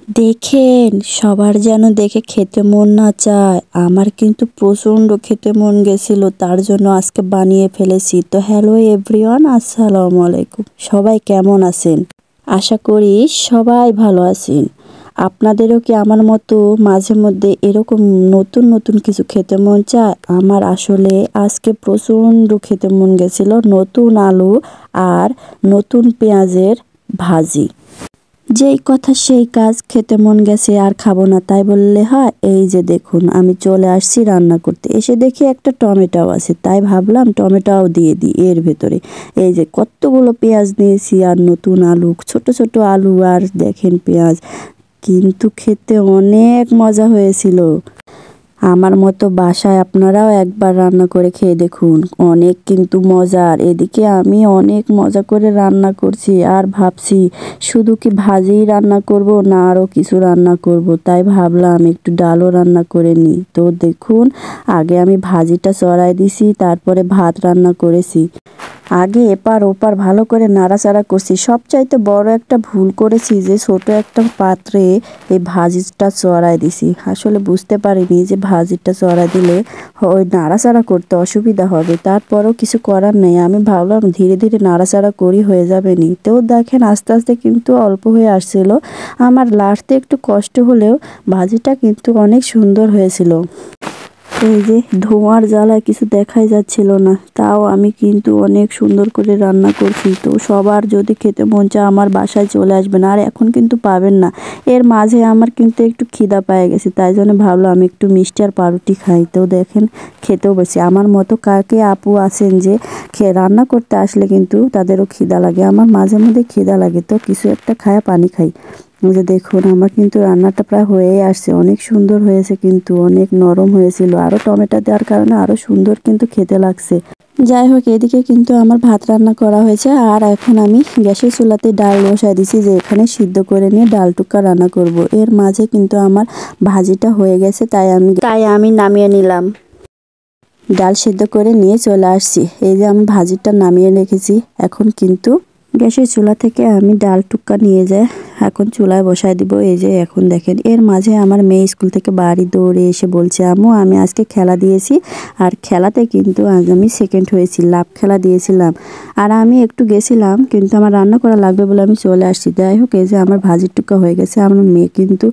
দেখেন সবার যেন দেখে খেতে মন না চায়, আমার কিন্তু প্রচণ্ড খেতে মন গেছিল, তার জন্য আজকে বানিয়ে ফেলেছি। তো হ্যালো এভরিওয়ান, আসসালামু আলাইকুম। সবাই কেমন আছেন? আশা করি সবাই ভালো আছেন। আপনাদেরও কি আমার মতো মাঝে মধ্যে এরকম নতুন নতুন কিছু খেতে মন চায়? আমার আসলে আজকে প্রচণ্ড খেতে মন গেছিল নতুন আলু আর নতুন পেঁয়াজের ভাজি। যেই কথা সেই কাজ, খেতে মন গেছে আর খাবো না তাই বললে হয়? এই যে দেখুন, আমি চলে আসছি রান্না করতে, এসে দেখি একটা টমেটো আছে, তাই ভাবলাম টমেটোও দিয়ে দিই এর ভেতরে। এই যে কতগুলো পেঁয়াজ নিয়েছি আর নতুন আলু, ছোট ছোট আলু আর দেখেন পেঁয়াজ, কিন্তু খেতে অনেক মজা হয়েছিল। আমার মতো বাসায় আপনারাও একবার রান্না করে খেয়ে দেখুন, অনেক কিন্তু মজার। এদিকে আমি অনেক মজা করে রান্না করছি আর ভাবছি শুধু কি ভাজিই রান্না করব না আরও কিছু রান্না করব, তাই ভাবলাম একটু ডালও রান্না করে নিই। তো দেখুন, আগে আমি ভাজিটা চড়াই দিছি, তারপরে ভাত রান্না করেছি। আগে এপার ওপার ভালো করে নাড়াচাড়া করছি। সবচাইতে বড় একটা ভুল করেছি যে ছোট একটা পাত্রে এই ভাজিটা চড়াই দিছি। আসলে বুঝতে পারিনি যে ভাজিটা চড়াই দিলে ওই নাড়াচাড়া করতে অসুবিধা হবে। তারপরেও কিছু করার নেই, আমি ভাবলাম ধীরে ধীরে নাড়াচাড়া করি হয়ে যাবে নি। তো দেখেন আস্তে আস্তে কিন্তু অল্প হয়ে আসছিল। আমার লাস্টে একটু কষ্ট হলেও ভাজিটা কিন্তু অনেক সুন্দর হয়েছিল। এই যে ধোঁয়ার জ্বালায় কিছু দেখাই যাচ্ছিল না, তাও আমি কিন্তু অনেক সুন্দর করে রান্না করছি। তো সবার যদি খেতে মন চায় আমার বাসায় চলে আসবেন, আর এখন কিন্তু পাবেন না। এর মাঝে আমার কিন্তু একটু খিদা পেয়ে গেছে, তাই জন্য ভাবলাম আমি একটু মিষ্টি আর পাউরুটি খাই। তো দেখেন খেতেও বসে। আমার মতো কাকে আপু আছেন যে রান্না করতে আসলে কিন্তু তাদেরও খিদা লাগে? আমার মাঝে মধ্যে খিদা লাগে, তো কিছু একটা খায়া পানি খাই। এই যে দেখুন, আমার কিন্তু রান্নাটা প্রায় হয়েই আসছে। অনেক সুন্দর হয়েছে, কিন্তু অনেক নরম হয়েছিল, আরও টমেটো দেওয়ার কারণে আরও সুন্দর কিন্তু খেতে লাগছে। যাই হোক, এদিকে কিন্তু আমার ভাত রান্না করা হয়েছে, আর এখন আমি গ্যাসের চুলাতে ডাল বসাই দিছি যে এখানে সিদ্ধ করে নিয়ে ডাল টুকা রান্না করব। এর মাঝে কিন্তু আমার ভাজিটা হয়ে গেছে, তাই আমি নামিয়ে নিলাম। ডাল সিদ্ধ করে নিয়ে চলে আসছি। এই যে আমি ভাজিটা নামিয়ে রেখেছি। এখন কিন্তু গ্যাসের চুলা থেকে আমি ডাল টুকা নিয়ে যাই, এখন চুলায় বসায় দিব। এই যে এখন দেখেন, এর মাঝে আমার মেয়ে স্কুল থেকে বাড়ি দৌড়ে এসে বলছে, আম্মু আমি আজকে খেলা দিয়েছি, আর খেলাতে কিন্তু আজ আমি সেকেন্ড হয়েছি, লাভ খেলা দিয়েছিলাম। আর আমি একটু গেছিলাম, কিন্তু আমার রান্না করা লাগবে বলে আমি চলে আসছি। যাই হোক, এই যে আমার ভাজির টুকা হয়ে গেছে। আমার মেয়ে কিন্তু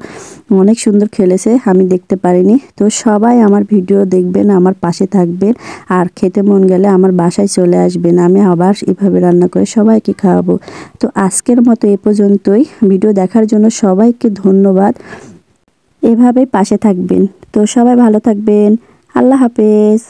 অনেক সুন্দর খেলেছে, আমি দেখতে পারিনি। তো সবাই আমার ভিডিও দেখবেন, আমার পাশে থাকবেন, আর খেতে মন গেলে আমার বাসায় চলে আসবেন। আমি আবার এভাবে রান্না করে সবাইকে খাওয়াবো। তো আজকের মতো এ পর্যন্তই। ভিডিও দেখার জন্য সবাইকে ধন্যবাদ। এভাবেই পাশে থাকবেন। তো সবাই ভালো থাকবেন। আল্লাহ হাফেজ।